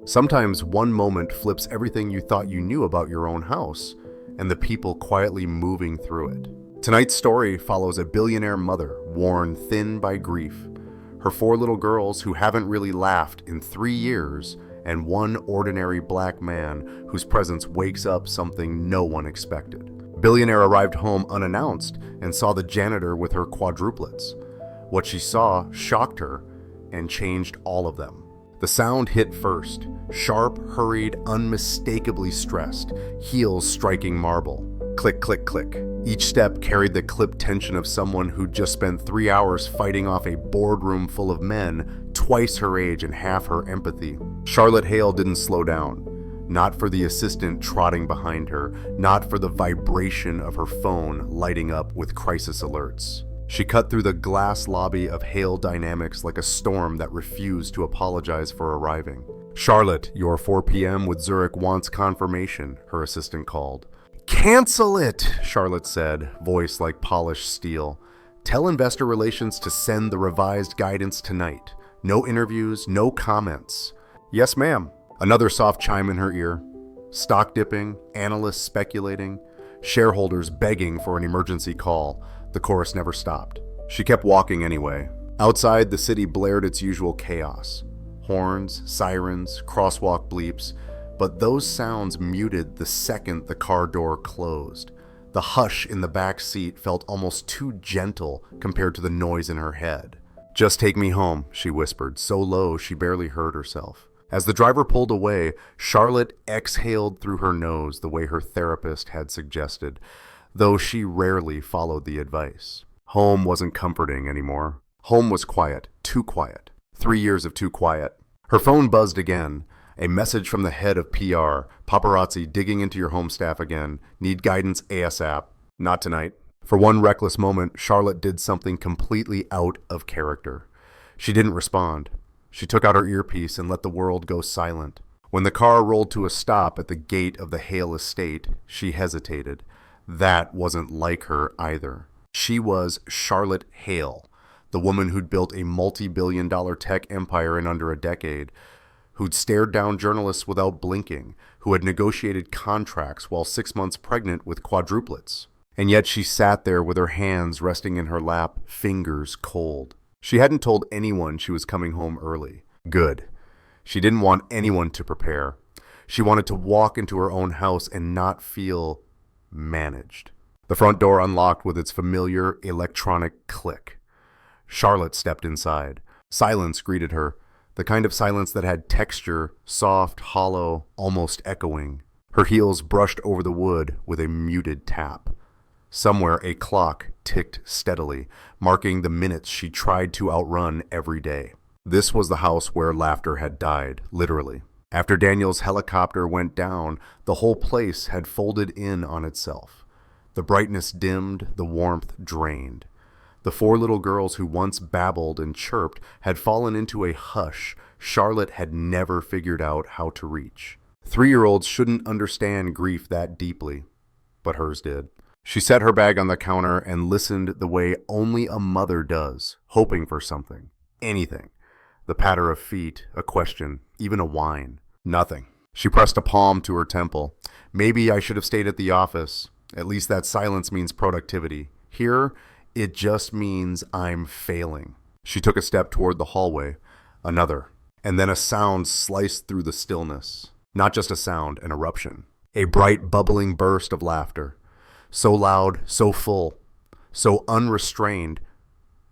Sometimes one moment flips everything you thought you knew about your own house and the people quietly moving through it. Tonight's story follows a billionaire mother worn thin by grief, her 4 little girls who haven't really laughed in 3 years, and one ordinary black man whose presence wakes up something no one expected. Billionaire arrived home unannounced and saw the janitor with her quadruplets. What she saw shocked her and changed all of them. The sound hit first, sharp, hurried, unmistakably stressed, heels striking marble. Click, click, click. Each step carried the clipped tension of someone who'd just spent 3 hours fighting off a boardroom full of men, twice her age and half her empathy. Charlotte Hale didn't slow down. Not for the assistant trotting behind her, not for the vibration of her phone lighting up with crisis alerts. She cut through the glass lobby of Hale Dynamics like a storm that refused to apologize for arriving. "Charlotte, your 4 p.m. with Zurich wants confirmation," her assistant called. "Cancel it," Charlotte said, voice like polished steel. "Tell investor relations to send the revised guidance tonight. No interviews, no comments." "Yes, ma'am." Another soft chime in her ear. Stock dipping, analysts speculating, shareholders begging for an emergency call. The chorus never stopped. She kept walking anyway. Outside, the city blared its usual chaos. Horns, sirens, crosswalk bleeps, but those sounds muted the second the car door closed. The hush in the back seat felt almost too gentle compared to the noise in her head. "Just take me home," she whispered, so low she barely heard herself. As the driver pulled away, Charlotte exhaled through her nose the way her therapist had suggested, though she rarely followed the advice. Home wasn't comforting anymore. Home was quiet, too quiet. 3 years of too quiet. Her phone buzzed again. A message from the head of PR. "Paparazzi digging into your home staff again. Need guidance ASAP." "Not tonight." For one reckless moment, Charlotte did something completely out of character. She didn't respond. She took out her earpiece and let the world go silent. When the car rolled to a stop at the gate of the Hale estate, she hesitated. That wasn't like her either. She was Charlotte Hale, the woman who'd built a multi-billion-dollar tech empire in under a decade, who'd stared down journalists without blinking, who had negotiated contracts while 6 months pregnant with quadruplets. And yet she sat there with her hands resting in her lap, fingers cold. She hadn't told anyone she was coming home early. Good. She didn't want anyone to prepare. She wanted to walk into her own house and not feel managed. The front door unlocked with its familiar electronic click. Charlotte stepped inside. Silence greeted her, the kind of silence that had texture, soft, hollow, almost echoing. Her heels brushed over the wood with a muted tap. Somewhere a clock ticked steadily, marking the minutes she tried to outrun every day. This was the house where laughter had died, literally. After Daniel's helicopter went down, the whole place had folded in on itself. The brightness dimmed, the warmth drained. The 4 little girls who once babbled and chirped had fallen into a hush Charlotte had never figured out how to reach. 3-year-olds shouldn't understand grief that deeply, but hers did. She set her bag on the counter and listened the way only a mother does, hoping for something. Anything. The patter of feet, a question, even a whine. Nothing. She pressed a palm to her temple. Maybe I should have stayed at the office. At least that silence means productivity. Here, it just means I'm failing. She took a step toward the hallway. Another. And then a sound sliced through the stillness. Not just a sound, an eruption. A bright, bubbling burst of laughter. So loud, so full, so unrestrained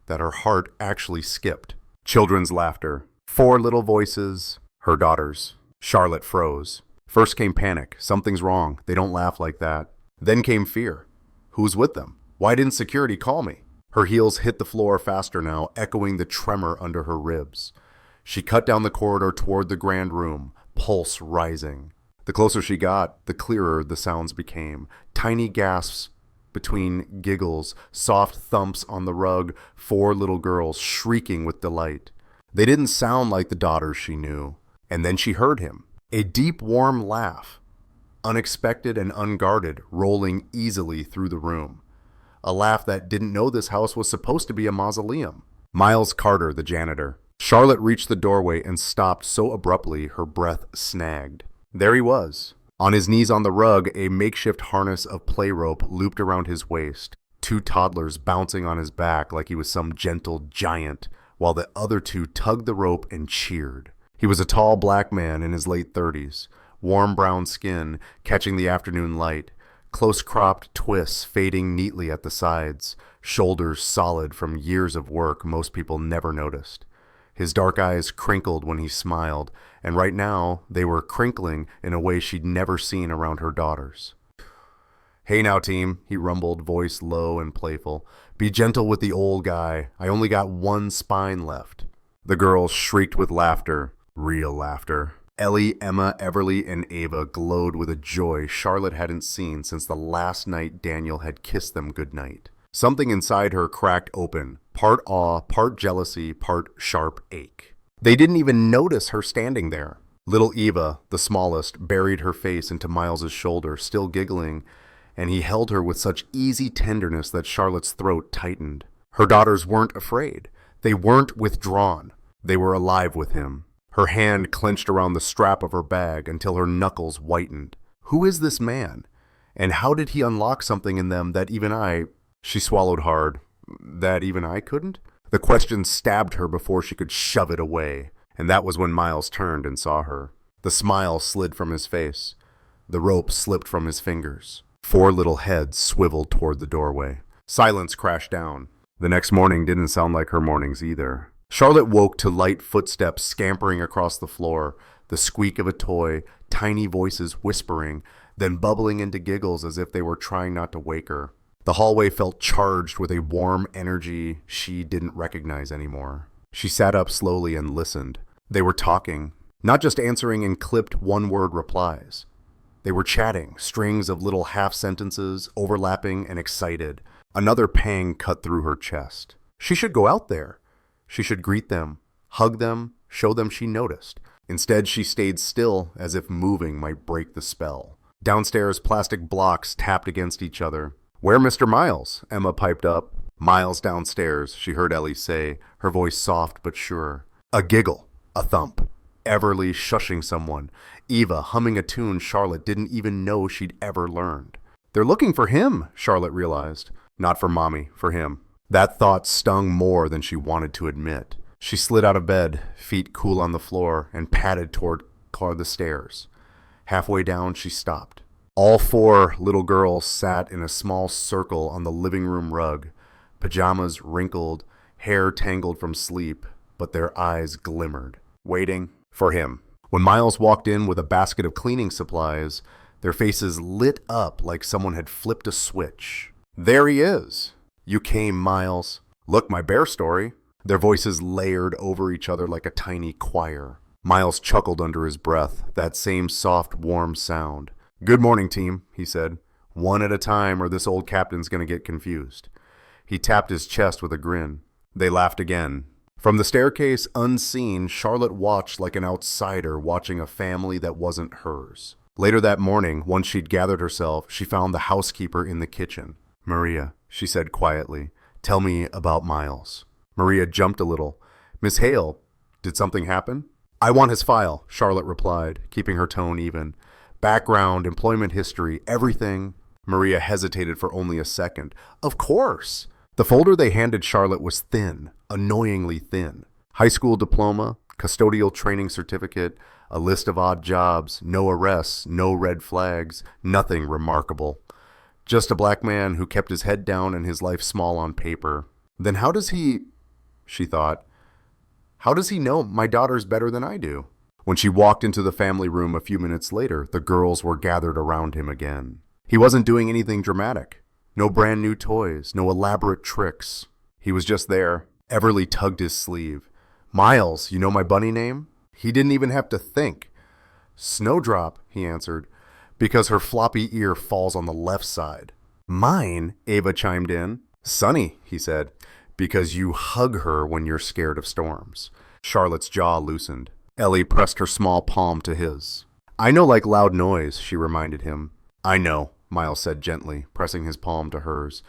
that her heart actually skipped. Children's laughter. 4 little voices, her daughters. Charlotte froze. First came panic. Something's wrong. They don't laugh like that. Then came fear. Who's with them? Why didn't security call me? Her heels hit the floor faster now, echoing the tremor under her ribs. She cut down the corridor toward the grand room, pulse rising. The closer she got, the clearer the sounds became. Tiny gasps between giggles, soft thumps on the rug, 4 little girls shrieking with delight. They didn't sound like the daughters she knew. And then she heard him. A deep, warm laugh, unexpected and unguarded, rolling easily through the room. A laugh that didn't know this house was supposed to be a mausoleum. Miles Carter, the janitor. Charlotte reached the doorway and stopped so abruptly her breath snagged. There he was. On his knees on the rug, a makeshift harness of play rope looped around his waist, two toddlers bouncing on his back like he was some gentle giant, while the other two tugged the rope and cheered. He was a tall black man in his late 30s, warm brown skin catching the afternoon light, close-cropped twists fading neatly at the sides, shoulders solid from years of work most people never noticed. His dark eyes crinkled when he smiled, and right now they were crinkling in a way she'd never seen around her daughters. "Hey now, team," he rumbled, voice low and playful. "Be gentle with the old guy. I only got one spine left." The girls shrieked with laughter. Real laughter. Ellie, Emma, Everly, and Ava glowed with a joy Charlotte hadn't seen since the last night Daniel had kissed them goodnight. Something inside her cracked open, part awe, part jealousy, part sharp ache. They didn't even notice her standing there. Little Eva, the smallest, buried her face into Miles's shoulder, still giggling, and he held her with such easy tenderness that Charlotte's throat tightened. Her daughters weren't afraid. They weren't withdrawn. They were alive with him. Her hand clenched around the strap of her bag until her knuckles whitened. Who is this man? And how did he unlock something in them that even I... She swallowed hard. That even I couldn't? The question stabbed her before she could shove it away, and that was when Miles turned and saw her. The smile slid from his face. The rope slipped from his fingers. 4 little heads swiveled toward the doorway. Silence crashed down. The next morning didn't sound like her mornings either. Charlotte woke to light footsteps scampering across the floor, the squeak of a toy, tiny voices whispering, then bubbling into giggles as if they were trying not to wake her. The hallway felt charged with a warm energy she didn't recognize anymore. She sat up slowly and listened. They were talking, not just answering in clipped one-word replies. They were chatting, strings of little half-sentences, overlapping and excited. Another pang cut through her chest. She should go out there. She should greet them, hug them, show them she noticed. Instead, she stayed still, as if moving might break the spell. Downstairs, plastic blocks tapped against each other. "Where Mr. Miles?" Emma piped up. "Miles downstairs," she heard Ellie say, her voice soft but sure. A giggle, a thump. Everly shushing someone. Eva humming a tune Charlotte didn't even know she'd ever learned. "They're looking for him," Charlotte realized. Not for Mommy, for him. That thought stung more than she wanted to admit. She slid out of bed, feet cool on the floor, and padded toward the stairs. Halfway down, she stopped. All 4 little girls sat in a small circle on the living room rug, pajamas wrinkled, hair tangled from sleep, but their eyes glimmered, waiting for him. When Miles walked in with a basket of cleaning supplies, their faces lit up like someone had flipped a switch. "There he is. You came, Miles. Look, my bear story." Their voices layered over each other like a tiny choir. Miles chuckled under his breath, that same soft, warm sound. "Good morning, team," he said. "One at a time or this old captain's gonna get confused." He tapped his chest with a grin. They laughed again. From the staircase, unseen, Charlotte watched like an outsider watching a family that wasn't hers. Later that morning, once she'd gathered herself, she found the housekeeper in the kitchen. "Maria," she said quietly, "tell me about Miles." Maria jumped a little. "Miss Hale, did something happen?" "I want his file," Charlotte replied, keeping her tone even. "Background, employment history, everything." Maria hesitated for only a second. "Of course." The folder they handed Charlotte was thin, annoyingly thin. High school diploma, custodial training certificate, a list of odd jobs, no arrests, no red flags, nothing remarkable. Just a black man who kept his head down and his life small on paper. Then how does he, she thought, how does he know my daughter's better than I do? When she walked into the family room a few minutes later, the girls were gathered around him again. He wasn't doing anything dramatic. No brand new toys, no elaborate tricks. He was just there. Everly tugged his sleeve. "Miles, you know my bunny name?" He didn't even have to think. "Snowdrop," he answered, because her floppy ear falls on the left side. "Mine," Ava chimed in. "Sunny," he said, because you hug her when you're scared of storms. Charlotte's jaw loosened. Ellie pressed her small palm to his. "I know like loud noise," she reminded him. "I know," Miles said gently, pressing his palm to hers.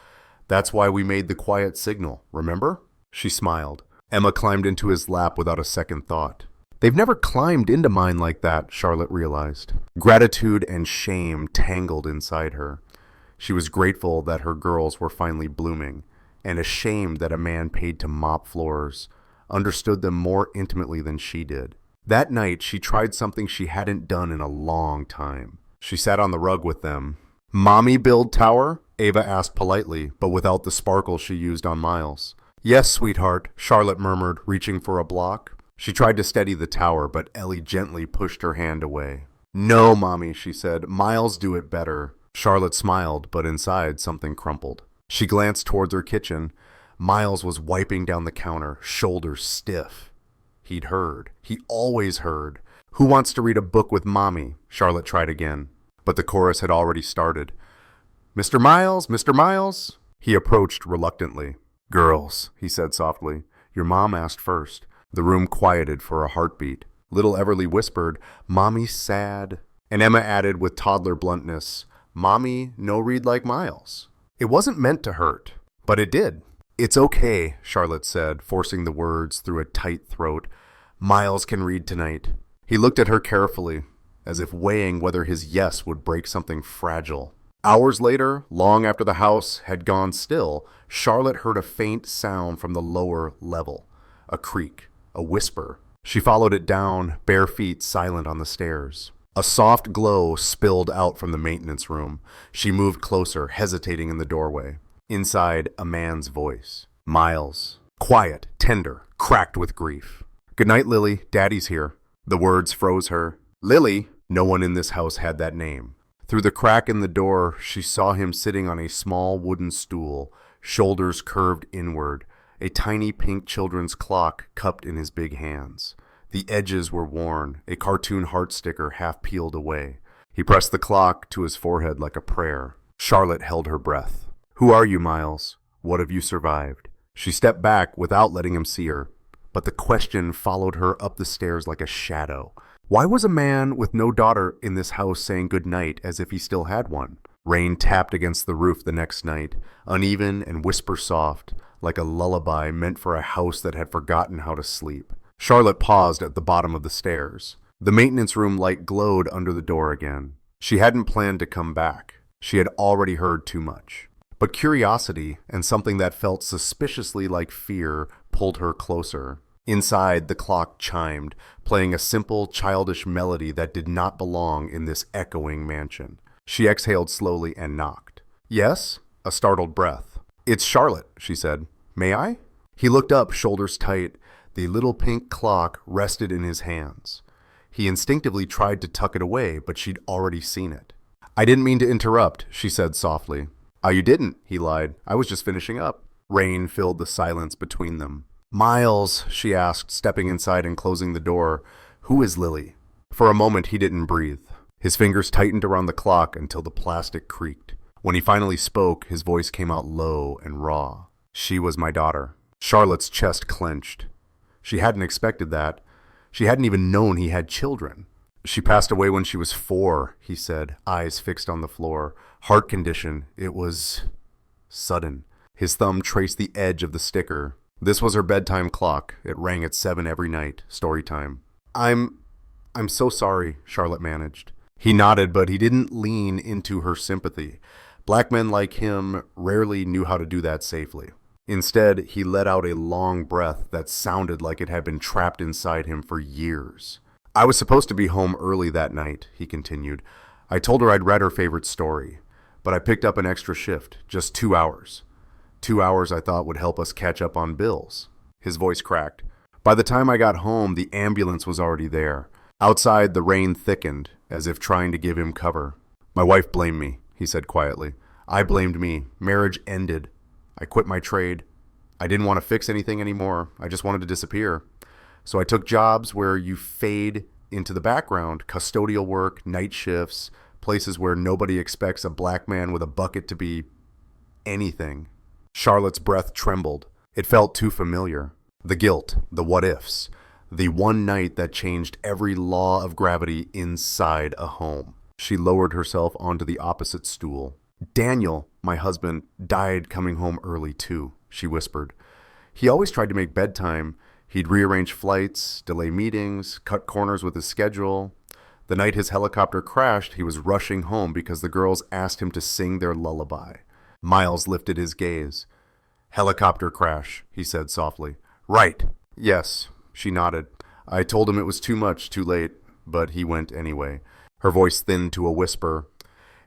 "That's why we made the quiet signal, remember?" She smiled. Emma climbed into his lap without a second thought. They've never climbed into mine like that, Charlotte realized. Gratitude and shame tangled inside her. She was grateful that her girls were finally blooming, and ashamed that a man paid to mop floors understood them more intimately than she did. That night, she tried something she hadn't done in a long time. She sat on the rug with them. "Mommy build tower?" Ava asked politely, but without the sparkle she used on Miles. "Yes, sweetheart," Charlotte murmured, reaching for a block. She tried to steady the tower, but Ellie gently pushed her hand away. "No, Mommy," she said. "Miles do it better." Charlotte smiled, but inside something crumpled. She glanced towards her kitchen. Miles was wiping down the counter, shoulders stiff. He'd heard. He always heard. "Who wants to read a book with Mommy?" Charlotte tried again, but the chorus had already started. "Mr. Miles, Mr. Miles." He approached reluctantly. "Girls," he said softly. "Your mom asked first." The room quieted for a heartbeat. Little Everly whispered, "Mommy's sad." And Emma added with toddler bluntness, "Mommy no read like Miles." It wasn't meant to hurt, but it did. "It's okay," Charlotte said, forcing the words through a tight throat. "Miles can read tonight." He looked at her carefully, as if weighing whether his yes would break something fragile. Hours later, long after the house had gone still, Charlotte heard a faint sound from the lower level. A creak, a whisper. She followed it down, bare feet silent on the stairs. A soft glow spilled out from the maintenance room. She moved closer, hesitating in the doorway. Inside, a man's voice. Miles. Quiet, tender, cracked with grief. "Good night, Lily. Daddy's here." The words froze her. Lily? No one in this house had that name. Through the crack in the door, she saw him sitting on a small wooden stool, shoulders curved inward, a tiny pink children's clock cupped in his big hands. The edges were worn, a cartoon heart sticker half peeled away. He pressed the clock to his forehead like a prayer. Charlotte held her breath. "Who are you, Miles? What have you survived?" She stepped back without letting him see her, but the question followed her up the stairs like a shadow. Why was a man with no daughter in this house saying good night as if he still had one? Rain tapped against the roof the next night, uneven and whisper soft, like a lullaby meant for a house that had forgotten how to sleep. Charlotte paused at the bottom of the stairs. The maintenance room light glowed under the door again. She hadn't planned to come back. She had already heard too much. But curiosity and something that felt suspiciously like fear pulled her closer. Inside, the clock chimed, playing a simple, childish melody that did not belong in this echoing mansion. She exhaled slowly and knocked. "Yes?" A startled breath. "It's Charlotte," she said. "May I?" He looked up, shoulders tight. The little pink clock rested in his hands. He instinctively tried to tuck it away, but she'd already seen it. "I didn't mean to interrupt," she said softly. "Oh, you didn't," he lied. "I was just finishing up." Rain filled the silence between them. "Miles," she asked, stepping inside and closing the door, "who is Lily?" For a moment, he didn't breathe. His fingers tightened around the clock until the plastic creaked. When he finally spoke, his voice came out low and raw. "She was my daughter." Charlotte's chest clenched. She hadn't expected that. She hadn't even known he had children. "She passed away when she was 4, he said, eyes fixed on the floor. "Heart condition. It was sudden." His thumb traced the edge of the sticker. This was her bedtime clock. It rang at 7 every night. Story time. I'm so sorry," Charlotte managed. He nodded, but he didn't lean into her sympathy. Black men like him rarely knew how to do that safely. Instead, he let out a long breath that sounded like it had been trapped inside him for years. "I was supposed to be home early that night," he continued. "I told her I'd read her favorite story, but I picked up an extra shift, just 2 hours. 2 hours I thought would help us catch up on bills." His voice cracked. "By the time I got home, the ambulance was already there. Outside, the rain thickened, as if trying to give him cover. My wife blamed me," he said quietly. "I blamed me. Marriage ended. I quit my trade. I didn't want to fix anything anymore. I just wanted to disappear. So I took jobs where you fade into the background, custodial work, night shifts, places where nobody expects a black man with a bucket to be anything." Charlotte's breath trembled. It felt too familiar. The guilt, the what-ifs, the one night that changed every law of gravity inside a home. She lowered herself onto the opposite stool. "Daniel, my husband, died coming home early too," she whispered. He always tried to make bedtime. He'd rearrange flights, delay meetings, cut corners with his schedule. The night his helicopter crashed, he was rushing home because the girls asked him to sing their lullaby. Miles lifted his gaze. "Helicopter crash," he said softly. "Right." "Yes," she nodded. "I told him it was too much, too late, but he went anyway." Her voice thinned to a whisper.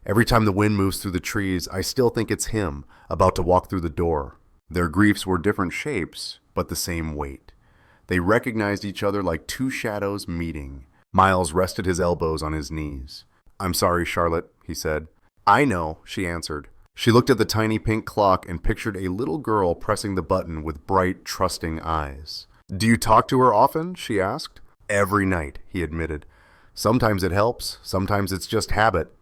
"Every time the wind moves through the trees, I still think it's him, about to walk through the door." Their griefs were different shapes, but the same weight. They recognized each other like two shadows meeting. Miles rested his elbows on his knees. "I'm sorry, Charlotte," he said. "I know," she answered. She looked at the tiny pink clock and pictured a little girl pressing the button with bright, trusting eyes. "Do you talk to her often?" she asked. "Every night," he admitted. "Sometimes it helps, sometimes it's just habit."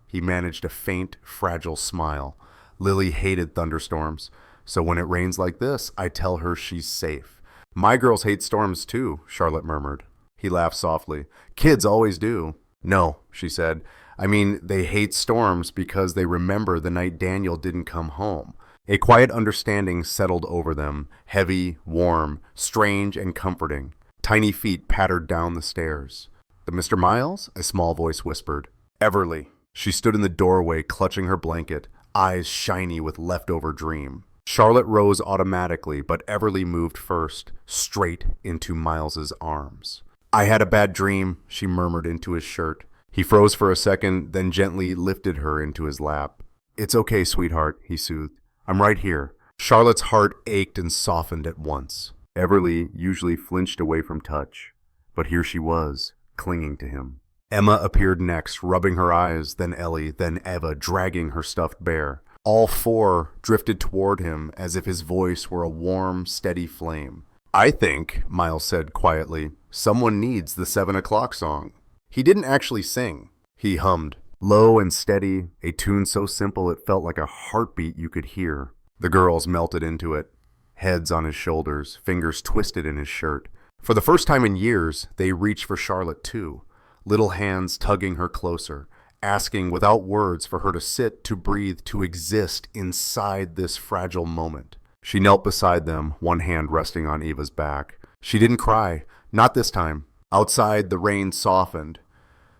He managed a faint, fragile smile. "Lily hated thunderstorms, so when it rains like this, I tell her she's safe." "My girls hate storms too," Charlotte murmured. He laughed softly. "Kids always do." "No," she said. "I mean, they hate storms because they remember the night Daniel didn't come home." A quiet understanding settled over them, heavy, warm, strange, and comforting. Tiny feet pattered down the stairs. "The Mr. Miles?" a small voice whispered. "Everly." She stood in the doorway, clutching her blanket, eyes shiny with leftover dream. Charlotte rose automatically, but Everly moved first, straight into Miles's arms. "I had a bad dream," she murmured into his shirt. He froze for a second, then gently lifted her into his lap. "It's okay, sweetheart," he soothed. "I'm right here." Charlotte's heart ached and softened at once. Everly usually flinched away from touch, but here she was, clinging to him. Emma appeared next, rubbing her eyes, then Ellie, then Eva, dragging her stuffed bear. All four drifted toward him as if his voice were a warm, steady flame. "I think," Miles said quietly, "someone needs the 7 o'clock song." He didn't actually sing. He hummed, low and steady, a tune so simple it felt like a heartbeat you could hear. The girls melted into it, heads on his shoulders, fingers twisted in his shirt. For the first time in years, they reached for Charlotte too, little hands tugging her closer, asking without words for her to sit, to breathe, to exist inside this fragile moment. She knelt beside them, one hand resting on Eva's back. She didn't cry, not this time. Outside, the rain softened.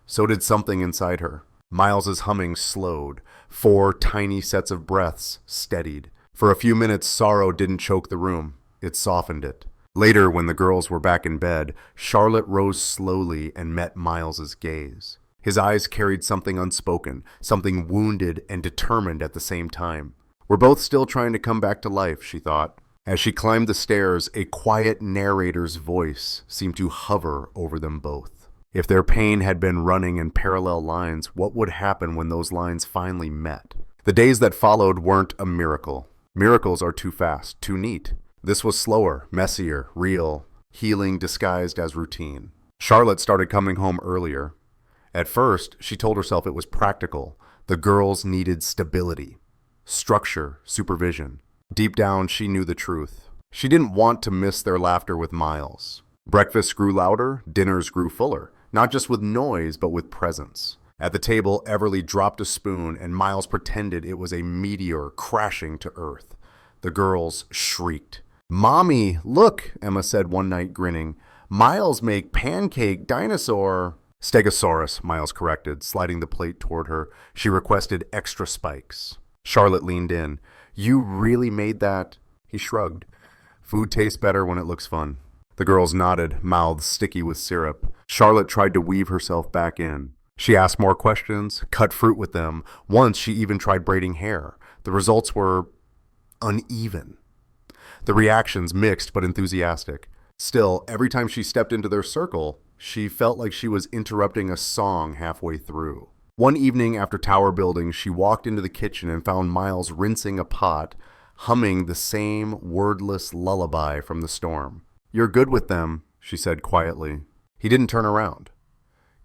So did something inside her. Miles's humming slowed. 4 tiny sets of breaths steadied. For a few minutes, sorrow didn't choke the room. It softened it. Later, when the girls were back in bed, Charlotte rose slowly and met Miles's gaze. His eyes carried something unspoken, something wounded and determined at the same time. "We're both still trying to come back to life," she thought. As she climbed the stairs, a quiet narrator's voice seemed to hover over them both. If their pain had been running in parallel lines, what would happen when those lines finally met? The days that followed weren't a miracle. Miracles are too fast, too neat. This was slower, messier, real, healing disguised as routine. Charlotte started coming home earlier. At first, she told herself it was practical. The girls needed stability, structure, supervision. Deep down, she knew the truth. She didn't want to miss their laughter with Miles. Breakfasts grew louder, dinners grew fuller, not just with noise, but with presence. At the table, Everly dropped a spoon, and Miles pretended it was a meteor crashing to earth. The girls shrieked. "Mommy, look," Emma said one night, grinning. "Miles make pancake dinosaur." "Stegosaurus," Miles corrected, sliding the plate toward her. She requested extra spikes. Charlotte leaned in. "You really made that?" He shrugged. "Food tastes better when it looks fun." The girls nodded, mouths sticky with syrup. Charlotte tried to weave herself back in. She asked more questions, cut fruit with them. Once she even tried braiding hair. The results were uneven. The reactions mixed but enthusiastic. Still, every time she stepped into their circle, she felt like she was interrupting a song halfway through. One evening after tower building, she walked into the kitchen and found Miles rinsing a pot, humming the same wordless lullaby from the storm. "You're good with them," she said quietly. He didn't turn around.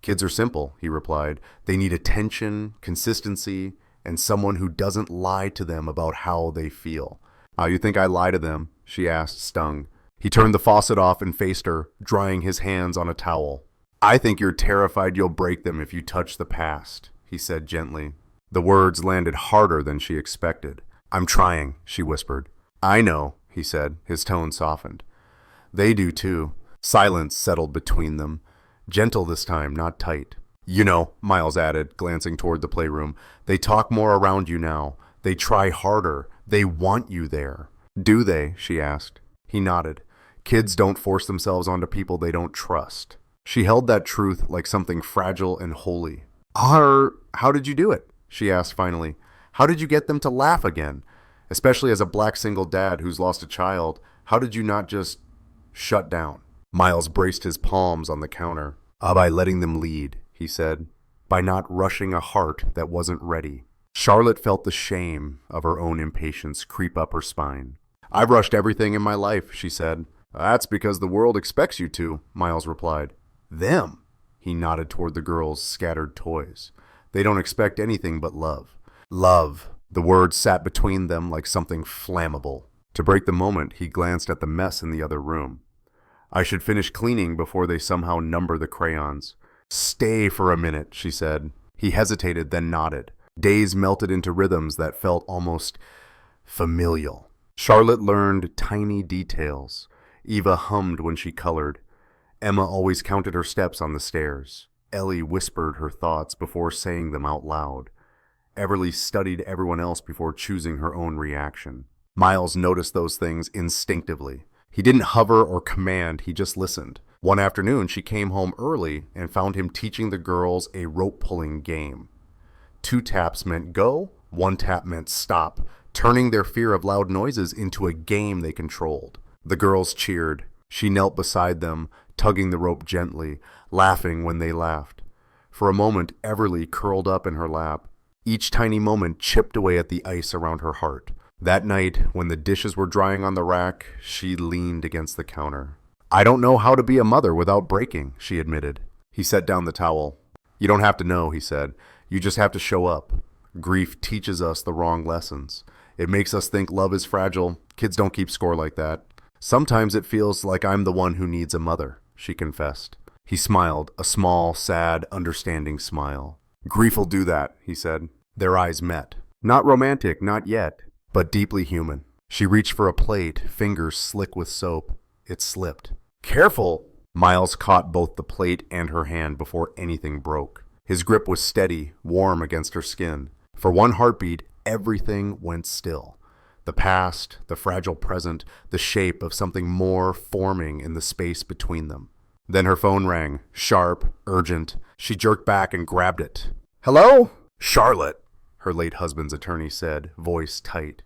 "Kids are simple," he replied. "They need attention, consistency, and someone who doesn't lie to them about how they feel." "How you think I lie to them?" she asked, stung. He turned the faucet off and faced her, drying his hands on a towel. "I think you're terrified you'll break them if you touch the past," he said gently. The words landed harder than she expected. "I'm trying," she whispered. "I know," he said, his tone softened. They do too. Silence settled between them. Gentle this time, not tight. You know, Miles added, glancing toward the playroom, they talk more around you now. They try harder. They want you there. Do they? She asked. He nodded. Kids don't force themselves onto people they don't trust. She held that truth like something fragile and holy. How did you do it? She asked finally. How did you get them to laugh again? Especially as a black single dad who's lost a child, how did you not just shut down? Miles braced his palms on the counter. By letting them lead, he said. By not rushing a heart that wasn't ready. Charlotte felt the shame of her own impatience creep up her spine. I've rushed everything in my life, she said. That's because the world expects you to, Miles replied. Them? He nodded toward the girls' scattered toys. They don't expect anything but love. Love. The word sat between them like something flammable. To break the moment, he glanced at the mess in the other room. I should finish cleaning before they somehow number the crayons. Stay for a minute, she said. He hesitated, then nodded. Days melted into rhythms that felt almost familial. Charlotte learned tiny details. Eva hummed when she colored. Emma always counted her steps on the stairs. Ellie whispered her thoughts before saying them out loud. Everly studied everyone else before choosing her own reaction. Miles noticed those things instinctively. He didn't hover or command, he just listened. One afternoon, she came home early and found him teaching the girls a rope-pulling game. 2 taps meant go, 1 tap meant stop, turning their fear of loud noises into a game they controlled. The girls cheered. She knelt beside them, tugging the rope gently, laughing when they laughed. For a moment, Everly curled up in her lap. Each tiny moment chipped away at the ice around her heart. That night, when the dishes were drying on the rack, she leaned against the counter. I don't know how to be a mother without breaking, she admitted. He set down the towel. You don't have to know, he said. You just have to show up. Grief teaches us the wrong lessons. It makes us think love is fragile. Kids don't keep score like that. Sometimes it feels like I'm the one who needs a mother, she confessed. He smiled, a small, sad, understanding smile. Grief'll do that, he said. Their eyes met. Not romantic, not yet, but deeply human. She reached for a plate, fingers slick with soap. It slipped. Careful! Miles caught both the plate and her hand before anything broke. His grip was steady, warm against her skin. For one heartbeat, everything went still. The past, the fragile present, the shape of something more forming in the space between them. Then her phone rang, sharp, urgent. She jerked back and grabbed it. Hello? Charlotte, her late husband's attorney said, voice tight.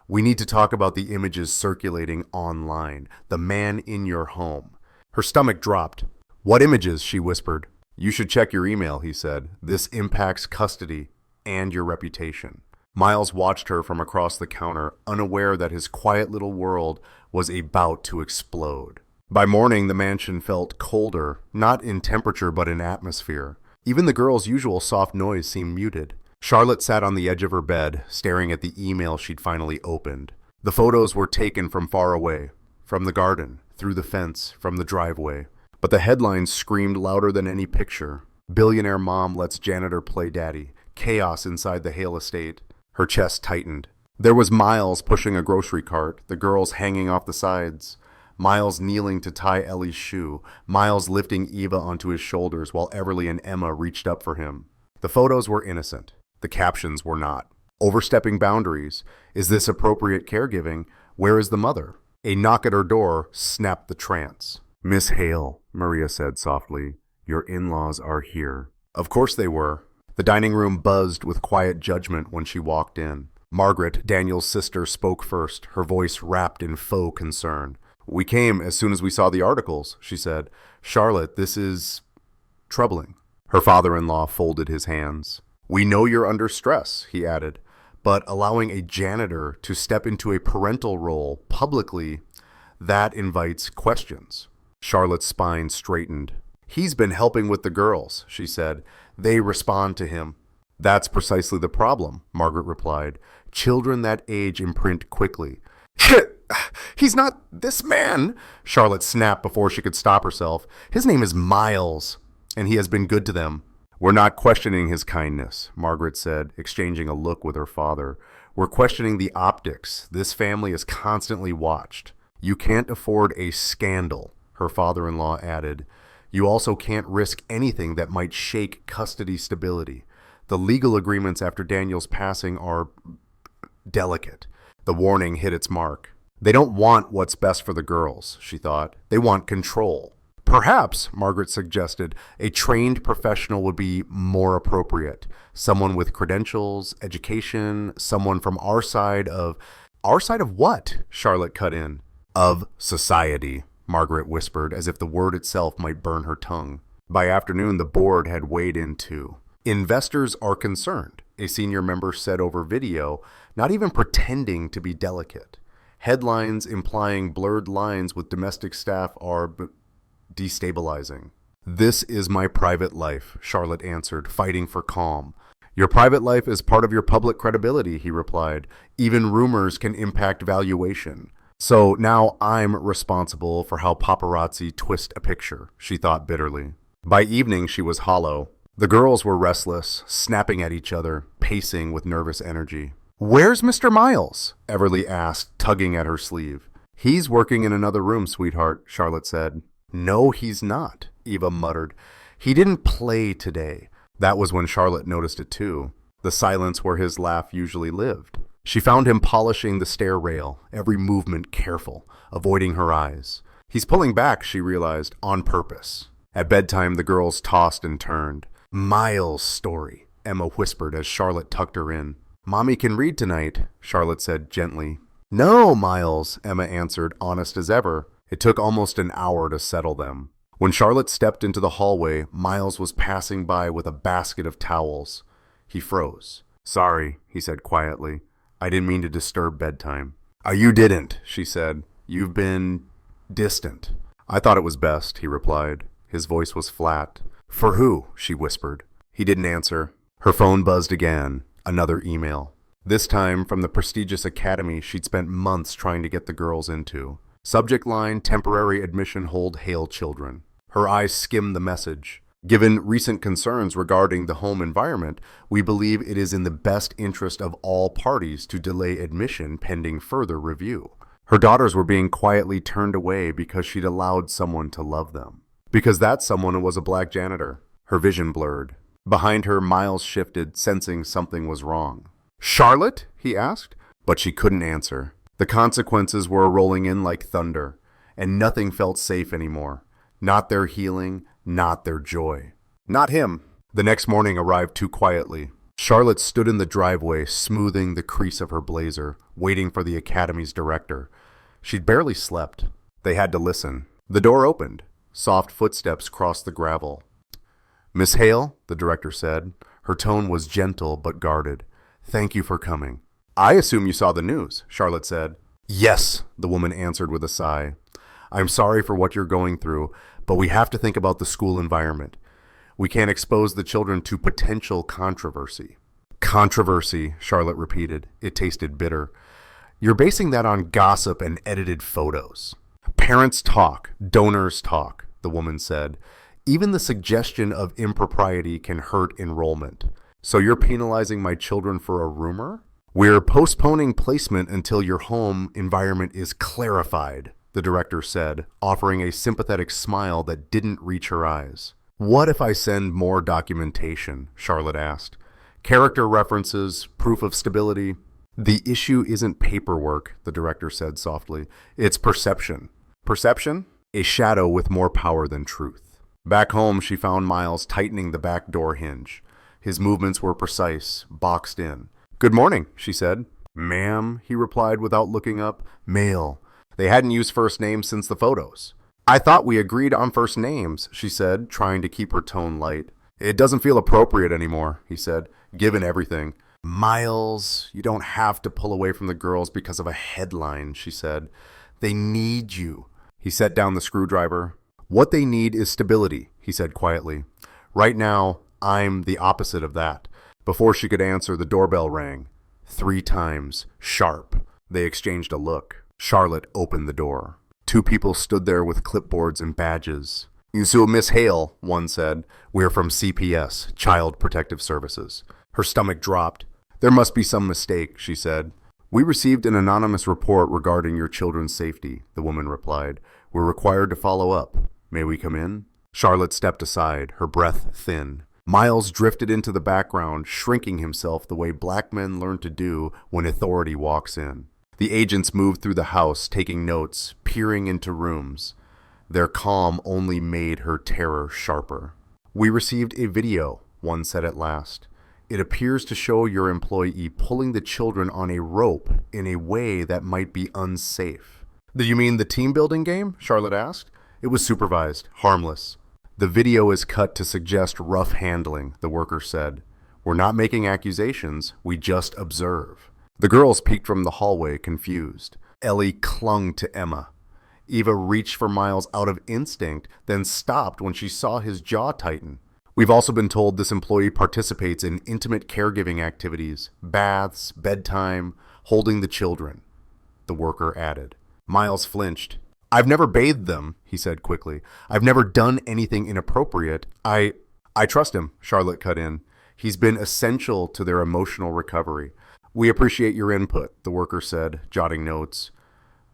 We need to talk about the images circulating online, the man in your home. Her stomach dropped. What images? She whispered. You should check your email, he said. This impacts custody and your reputation. Miles watched her from across the counter, unaware that his quiet little world was about to explode. By morning, the mansion felt colder, not in temperature but in atmosphere. Even the girl's usual soft noise seemed muted. Charlotte sat on the edge of her bed, staring at the email she'd finally opened. The photos were taken from far away, from the garden, through the fence, from the driveway. But the headlines screamed louder than any picture. Billionaire mom lets janitor play daddy. Chaos inside the Hale estate. Her chest tightened. There was Miles pushing a grocery cart, the girls hanging off the sides. Miles kneeling to tie Ellie's shoe. Miles lifting Eva onto his shoulders while Everly and Emma reached up for him. The photos were innocent. The captions were not. Overstepping boundaries. Is this appropriate caregiving? Where is the mother? A knock at her door snapped the trance. Miss Hale, Maria said softly, your in-laws are here. Of course they were. The dining room buzzed with quiet judgment when she walked in. Margaret, Daniel's sister, spoke first, her voice wrapped in faux concern. We came as soon as we saw the articles, she said. Charlotte, this is troubling. Her father-in-law folded his hands. We know you're under stress, he added, but allowing a janitor to step into a parental role publicly, that invites questions. Charlotte's spine straightened. He's been helping with the girls, she said. They respond to him. That's precisely the problem, Margaret replied. Children that age imprint quickly. He's not this man, Charlotte snapped before she could stop herself. His name is Miles, and he has been good to them. We're not questioning his kindness, Margaret said, exchanging a look with her father. We're questioning the optics. This family is constantly watched. You can't afford a scandal, her father-in-law added. You also can't risk anything that might shake custody stability. The legal agreements after Daniel's passing are delicate. The warning hit its mark. They don't want what's best for the girls, she thought. They want control. Perhaps, Margaret suggested, a trained professional would be more appropriate. Someone with credentials, education, someone from our side of... Our side of what? Charlotte cut in. Of society, Margaret whispered, as if the word itself might burn her tongue. By afternoon, the board had weighed in too. Investors are concerned, a senior member said over video, not even pretending to be delicate. Headlines implying blurred lines with domestic staff are destabilizing. This is my private life, Charlotte answered, fighting for calm. Your private life is part of your public credibility, he replied. Even rumors can impact valuation. So now I'm responsible for how paparazzi twist a picture, she thought bitterly. By evening, she was hollow. The girls were restless, snapping at each other, pacing with nervous energy. Where's Mr. Miles? Everly asked, tugging at her sleeve. He's working in another room, sweetheart, Charlotte said. No, he's not, Eva muttered. He didn't play today. That was when Charlotte noticed it too, the silence where his laugh usually lived. She found him polishing the stair rail, every movement careful, avoiding her eyes. He's pulling back, she realized, on purpose. At bedtime, the girls tossed and turned. Miles' story, Emma whispered as Charlotte tucked her in. Mommy can read tonight, Charlotte said gently. No, Miles, Emma answered, honest as ever. It took almost an hour to settle them. When Charlotte stepped into the hallway, Miles was passing by with a basket of towels. He froze. Sorry, he said quietly. I didn't mean to disturb bedtime. You didn't, she said. You've been distant. I thought it was best, he replied. His voice was flat. For who? She whispered. He didn't answer. Her phone buzzed again. Another email. This time from the prestigious academy she'd spent months trying to get the girls into. Subject line, temporary admission hold Hale children. Her eyes skimmed the message. Given recent concerns regarding the home environment, we believe it is in the best interest of all parties to delay admission pending further review. Her daughters were being quietly turned away because she'd allowed someone to love them. Because that someone was a black janitor. Her vision blurred. Behind her, Miles shifted, sensing something was wrong. Charlotte? He asked, but she couldn't answer. The consequences were rolling in like thunder, and nothing felt safe anymore. Not their healing, not their joy. Not him. The next morning arrived too quietly. Charlotte stood in the driveway, smoothing the crease of her blazer, waiting for the academy's director. She'd barely slept. They had to listen. The door opened. Soft footsteps crossed the gravel. Miss Hale, the director said. Her tone was gentle but guarded. Thank you for coming. I assume you saw the news, Charlotte said. Yes, the woman answered with a sigh. I'm sorry for what you're going through, but we have to think about the school environment. We can't expose the children to potential controversy. Controversy, Charlotte repeated. It tasted bitter. You're basing that on gossip and edited photos. Parents talk, donors talk, the woman said. Even the suggestion of impropriety can hurt enrollment. So you're penalizing my children for a rumor? We're postponing placement until your home environment is clarified, the director said, offering a sympathetic smile that didn't reach her eyes. What if I send more documentation? Charlotte asked. Character references, proof of stability. The issue isn't paperwork, the director said softly. It's perception. Perception? A shadow with more power than truth. Back home, she found Miles tightening the back door hinge. His movements were precise, boxed in. Good morning, she said. Ma'am, he replied without looking up. Male. They hadn't used first names since the photos. I thought we agreed on first names, she said, trying to keep her tone light. It doesn't feel appropriate anymore, he said, given everything. Miles, you don't have to pull away from the girls because of a headline, she said. They need you. He set down the screwdriver. What they need is stability, he said quietly. Right now, I'm the opposite of that. Before she could answer, the doorbell rang. 3 times, sharp. They exchanged a look. Charlotte opened the door. 2 people stood there with clipboards and badges. So, Miss Hale, one said, we're from CPS, Child Protective Services. Her stomach dropped. There must be some mistake, she said. We received an anonymous report regarding your children's safety, the woman replied. We're required to follow up. May we come in? Charlotte stepped aside, her breath thin. Miles drifted into the background, shrinking himself the way black men learn to do when authority walks in. The agents moved through the house, taking notes, peering into rooms. Their calm only made her terror sharper. We received a video, one said at last. It appears to show your employee pulling the children on a rope in a way that might be unsafe. Do you mean the team building game? Charlotte asked. It was supervised, harmless. The video is cut to suggest rough handling, the worker said. We're not making accusations, we just observe. The girls peeked from the hallway, confused. Ellie clung to Emma. Eva reached for Miles out of instinct, then stopped when she saw his jaw tighten. We've also been told this employee participates in intimate caregiving activities, baths, bedtime, holding the children, the worker added. Miles flinched. I've never bathed them, he said quickly. I've never done anything inappropriate. I trust him, Charlotte cut in. He's been essential to their emotional recovery. We appreciate your input, the worker said, jotting notes.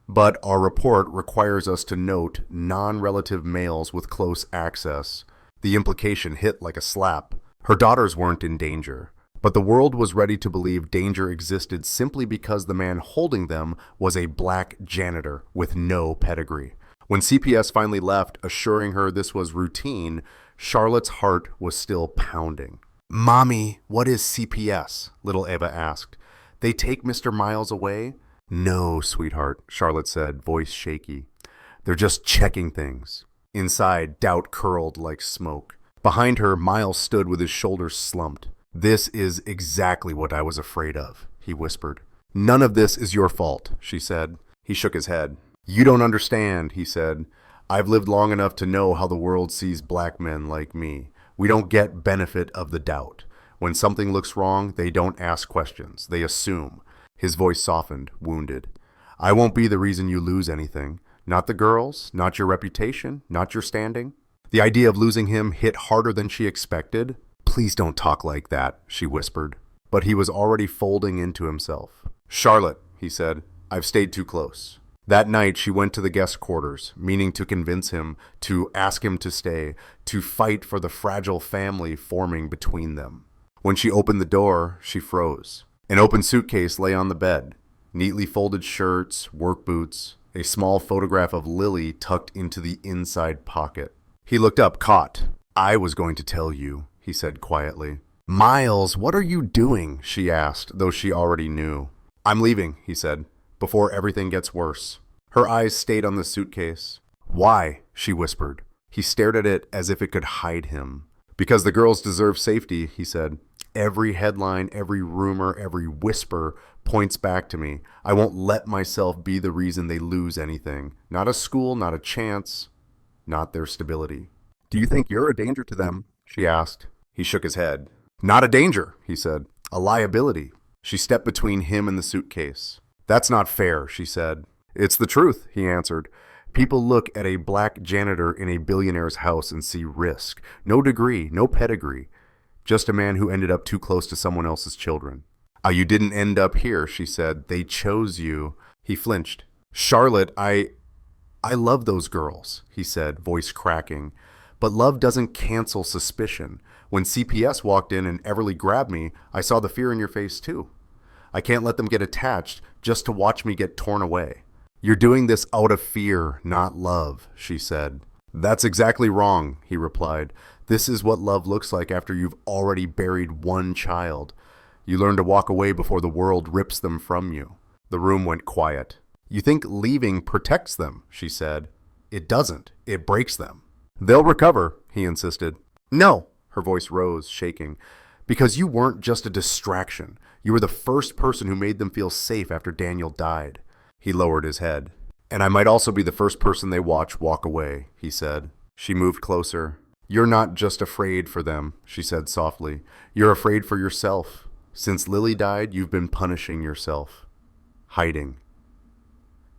But our report requires us to note non-relative males with close access. The implication hit like a slap. Her daughters weren't in danger, but the world was ready to believe danger existed simply because the man holding them was a black janitor with no pedigree. When CPS finally left, assuring her this was routine, Charlotte's heart was still pounding. Mommy, what is CPS? Little Eva asked. They take Mr. Miles away? No, sweetheart, Charlotte said, voice shaky. They're just checking things. Inside, doubt curled like smoke. Behind her, Miles stood with his shoulders slumped. This is exactly what I was afraid of, he whispered. None of this is your fault, she said. He shook his head. You don't understand, he said. I've lived long enough to know how the world sees black men like me. We don't get benefit of the doubt. When something looks wrong, they don't ask questions. They assume. His voice softened, wounded. I won't be the reason you lose anything. Not the girls, not your reputation, not your standing. The idea of losing him hit harder than she expected. Please don't talk like that, she whispered. But he was already folding into himself. Charlotte, he said, I've stayed too close. That night she went to the guest quarters, meaning to convince him, to ask him to stay, to fight for the fragile family forming between them. When she opened the door, she froze. An open suitcase lay on the bed, neatly folded shirts, work boots, a small photograph of Lily tucked into the inside pocket. He looked up, caught. I was going to tell you, he said quietly. Miles, what are you doing? She asked, though she already knew. I'm leaving, he said, before everything gets worse. Her eyes stayed on the suitcase. Why? She whispered. He stared at it as if it could hide him. Because the girls deserve safety, he said. Every headline, every rumor, every whisper points back to me. I won't let myself be the reason they lose anything. Not a school, not a chance, not their stability. Do you think you're a danger to them? She asked. He shook his head. Not a danger, he said. A liability. She stepped between him and the suitcase. That's not fair, she said. It's the truth, he answered. People look at a black janitor in a billionaire's house and see risk. No degree, no pedigree. Just a man who ended up too close to someone else's children. You didn't end up here, she said. They chose you. He flinched. Charlotte, I love those girls, he said, voice cracking. But love doesn't cancel suspicion. When CPS walked in and Everly grabbed me, I saw the fear in your face too. I can't let them get attached just to watch me get torn away. You're doing this out of fear, not love, she said. That's exactly wrong, he replied. This is what love looks like after you've already buried one child. You learn to walk away before the world rips them from you. The room went quiet. You think leaving protects them, she said. It doesn't. It breaks them. They'll recover, he insisted. No, her voice rose, shaking. Because you weren't just a distraction. You were the first person who made them feel safe after Daniel died. He lowered his head. And I might also be the first person they watch walk away, he said. She moved closer. You're not just afraid for them, she said softly. You're afraid for yourself. Since Lily died, you've been punishing yourself. Hiding.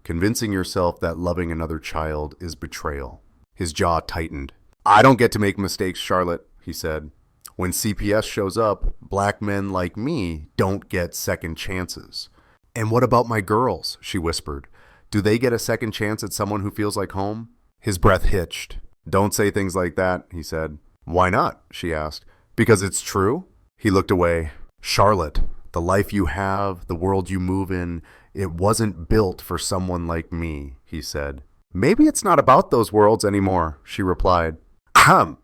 Convincing yourself that loving another child is betrayal. His jaw tightened. I don't get to make mistakes, Charlotte, he said. When CPS shows up, black men like me don't get second chances. And what about my girls? She whispered. Do they get a second chance at someone who feels like home? His breath hitched. Don't say things like that, he said. Why not? She asked. Because it's true? He looked away. Charlotte, the life you have, the world you move in, it wasn't built for someone like me, he said. Maybe it's not about those worlds anymore, she replied. Ahem.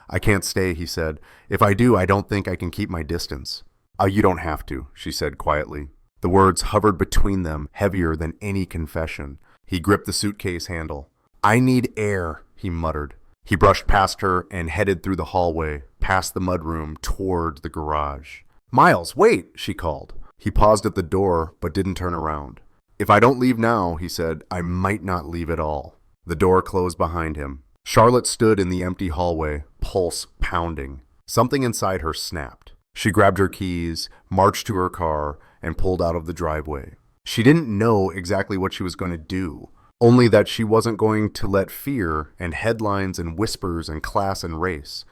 I can't stay, he said. If I do, I don't think I can keep my distance. You don't have to, she said quietly. The words hovered between them, heavier than any confession. He gripped the suitcase handle. I need air, he muttered. He brushed past her and headed through the hallway, past the mudroom, toward the garage. Miles, wait, she called. He paused at the door, but didn't turn around. If I don't leave now, he said, I might not leave at all. The door closed behind him. Charlotte stood in the empty hallway, pulse pounding. Something inside her snapped. She grabbed her keys, marched to her car, and pulled out of the driveway. She didn't know exactly what she was going to do, only that she wasn't going to let fear and headlines and whispers and class and race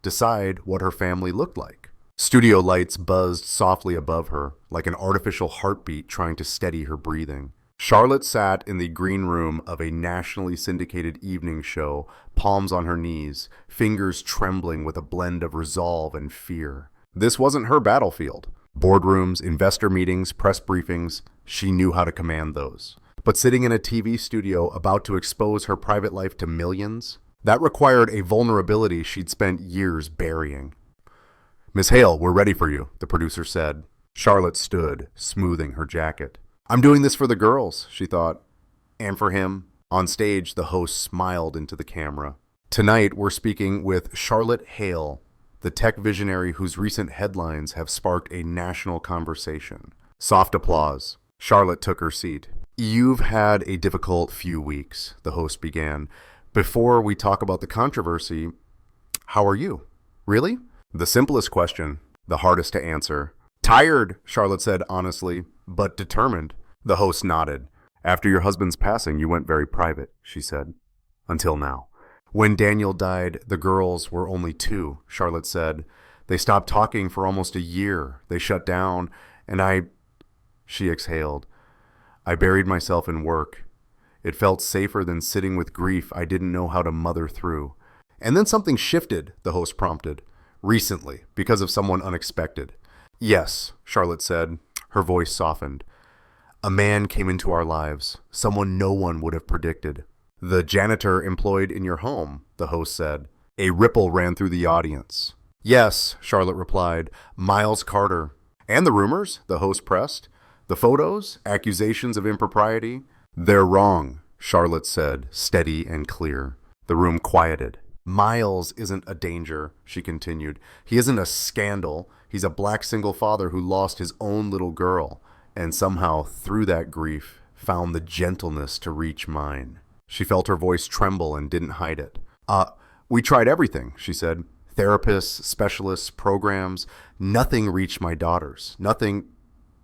decide what her family looked like. Studio lights buzzed softly above her, like an artificial heartbeat trying to steady her breathing. Charlotte sat in the green room of a nationally syndicated evening show, palms on her knees, fingers trembling with a blend of resolve and fear. This wasn't her battlefield. Boardrooms, investor meetings, press briefings, she knew how to command those. But sitting in a TV studio about to expose her private life to millions, that required a vulnerability she'd spent years burying. Miss Hale, we're ready for you, the producer said. Charlotte stood, smoothing her jacket. I'm doing this for the girls, she thought. And for him. On stage, the host smiled into the camera. Tonight, we're speaking with Charlotte Hale, the tech visionary whose recent headlines have sparked a national conversation. Soft applause. Charlotte took her seat. You've had a difficult few weeks, the host began. Before we talk about the controversy, how are you? Really? The simplest question, the hardest to answer. Tired, Charlotte said honestly, but determined. The host nodded. After your husband's passing, you went very private, she said. Until now. When Daniel died, the girls were only 2, Charlotte said. They stopped talking for almost a year. They shut down, and she exhaled. I buried myself in work. It felt safer than sitting with grief I didn't know how to mother through. And then something shifted, the host prompted. Recently, because of someone unexpected. Yes, Charlotte said. Her voice softened. A man came into our lives, someone no one would have predicted. The janitor employed in your home, the host said. A ripple ran through the audience. Yes, Charlotte replied. Miles Carter. And the rumors, the host pressed. The photos, accusations of impropriety. They're wrong, Charlotte said, steady and clear. The room quieted. Miles isn't a danger, she continued. He isn't a scandal. He's a black single father who lost his own little girl, and somehow, through that grief, found the gentleness to reach mine. She felt her voice tremble and didn't hide it. We tried everything, she said. Therapists, specialists, programs. Nothing reached my daughters. Nothing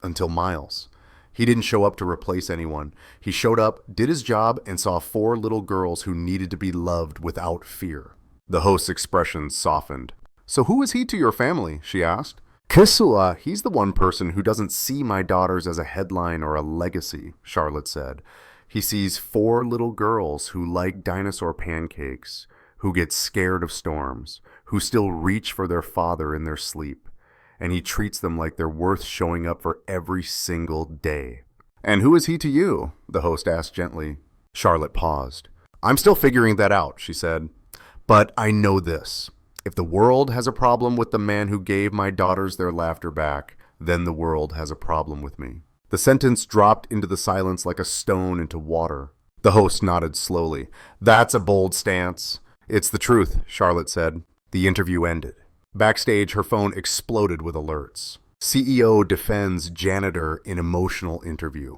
until Miles. He didn't show up to replace anyone. He showed up, did his job, and saw 4 little girls who needed to be loved without fear. The host's expression softened. So who is he to your family? She asked. Kisua, he's the one person who doesn't see my daughters as a headline or a legacy, Charlotte said. He sees 4 little girls who like dinosaur pancakes, who get scared of storms, who still reach for their father in their sleep, and he treats them like they're worth showing up for every single day. And who is he to you? The host asked gently. Charlotte paused. I'm still figuring that out, she said. But I know this. If the world has a problem with the man who gave my daughters their laughter back, then the world has a problem with me. The sentence dropped into the silence like a stone into water. The host nodded slowly. That's a bold stance. It's the truth, Charlotte said. The interview ended. Backstage, her phone exploded with alerts. CEO defends janitor in emotional interview.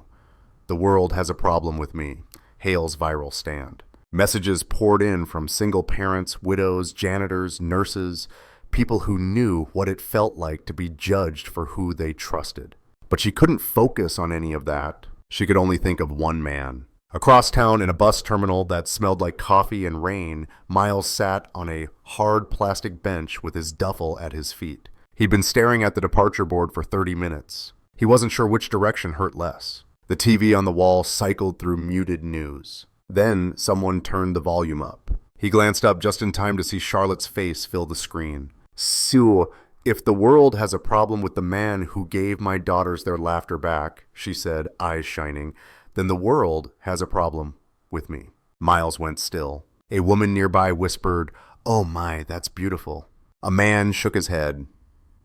The world has a problem with me. Hale's viral stand. Messages poured in from single parents, widows, janitors, nurses, people who knew what it felt like to be judged for who they trusted. But she couldn't focus on any of that. She could only think of one man, Across town, in a bus terminal that smelled like coffee and rain, Miles sat on a hard plastic bench with his duffel at his feet. He'd been staring at the departure board for 30 minutes. He wasn't sure which direction hurt less. The TV on the wall cycled through muted news. Then someone turned the volume up. He glanced up just in time to see Charlotte's face fill the screen. "So, if the world has a problem with the man who gave my daughters their laughter back," she said, eyes shining, "then the world has a problem with me." Miles went still. A woman nearby whispered, "Oh my, that's beautiful." A man shook his head.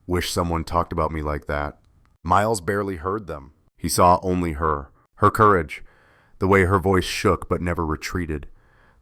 "Wish someone talked about me like that." Miles barely heard them. He saw only her. Her courage. The way her voice shook but never retreated.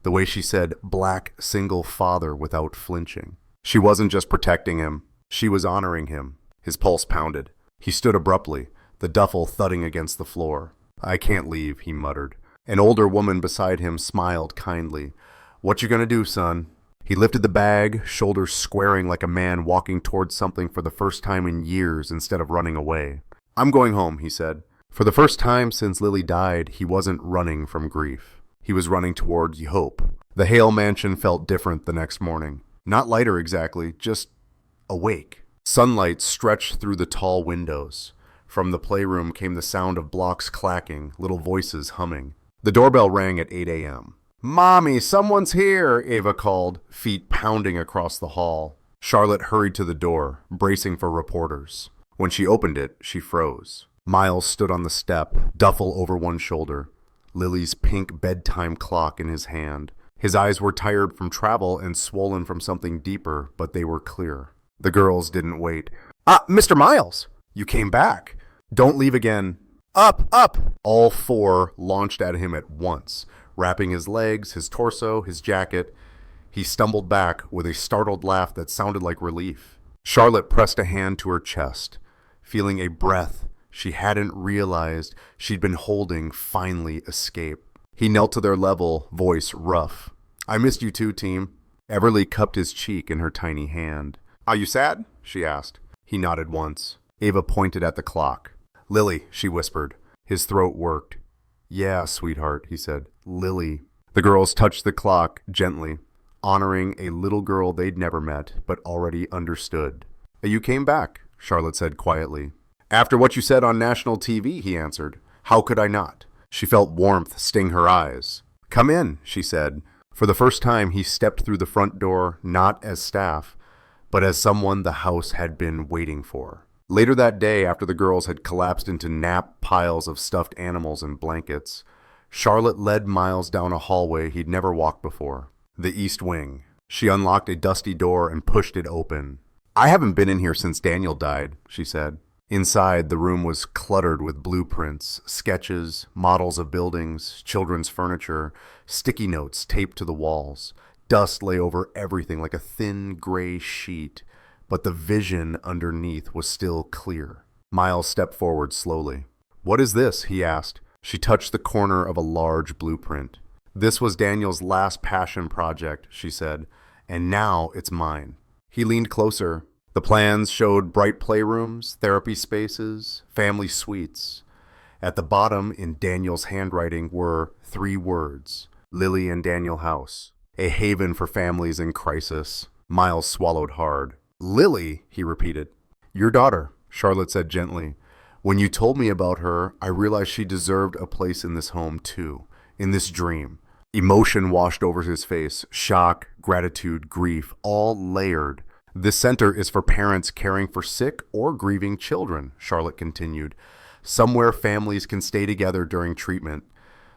The way she said, "black single father," without flinching. She wasn't just protecting him. She was honoring him. His pulse pounded. He stood abruptly, the duffel thudding against the floor. "I can't leave," he muttered. An older woman beside him smiled kindly. "What you gonna do, son?" He lifted the bag, shoulders squaring like a man walking towards something for the first time in years instead of running away. "I'm going home," he said. For the first time since Lily died, he wasn't running from grief. He was running toward hope. The Hale mansion felt different the next morning. Not lighter exactly, just awake. Sunlight stretched through the tall windows. From the playroom came the sound of blocks clacking, little voices humming. The doorbell rang at 8 a.m. "Mommy, someone's here," Ava called, feet pounding across the hall. Charlotte hurried to the door, bracing for reporters. When she opened it, she froze. Miles stood on the step, duffel over one shoulder, Lily's pink bedtime clock in his hand. His eyes were tired from travel and swollen from something deeper, but they were clear. The girls didn't wait. Mr. Miles! You came back. Don't leave again. Up, up! All four launched at him at once, wrapping his legs, his torso, his jacket. He stumbled back with a startled laugh that sounded like relief. Charlotte pressed a hand to her chest, feeling a breath she hadn't realized she'd been holding finally escape. He knelt to their level, voice rough. "I missed you too, team." Everly cupped his cheek in her tiny hand. "Are you sad?" she asked. He nodded once. Ava pointed at the clock. "Lily," she whispered. His throat worked. "Yeah, sweetheart," he said. "Lily." The girls touched the clock gently, honoring a little girl they'd never met, but already understood. "You came back," Charlotte said quietly. "After what you said on national TV," he answered. "How could I not?" She felt warmth sting her eyes. "Come in," she said. For the first time, he stepped through the front door, not as staff, but as someone the house had been waiting for. Later that day, after the girls had collapsed into nap piles of stuffed animals and blankets, Charlotte led Miles down a hallway he'd never walked before. The East Wing. She unlocked a dusty door and pushed it open. "I haven't been in here since Daniel died," she said. Inside, the room was cluttered with blueprints, sketches, models of buildings, children's furniture, sticky notes taped to the walls. Dust lay over everything like a thin gray sheet, but the vision underneath was still clear. Miles stepped forward slowly. "What is this?" he asked. She touched the corner of a large blueprint. "This was Daniel's last passion project," she said, "and now it's mine." He leaned closer. The plans showed bright playrooms, therapy spaces, family suites. At the bottom, in Daniel's handwriting, were 3 words: Lily and Daniel House, a haven for families in crisis. Miles swallowed hard. "Lily," he repeated. "Your daughter," Charlotte said gently. "When you told me about her, I realized she deserved a place in this home too, in this dream." Emotion washed over his face, shock, gratitude, grief, all layered. "This center is for parents caring for sick or grieving children," Charlotte continued. "Somewhere families can stay together during treatment.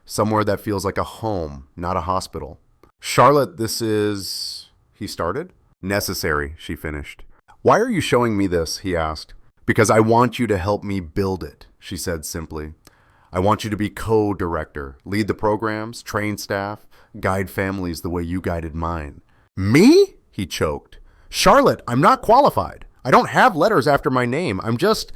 Somewhere that feels like a home, not a hospital." "Charlotte, this is..." he started. "Necessary," she finished. "Why are you showing me this?" he asked. "Because I want you to help me build it," she said simply. "I want you to be co-director, lead the programs, train staff, guide families the way you guided mine." "Me?" he choked. "Charlotte, I'm not qualified. I don't have letters after my name. I'm just..."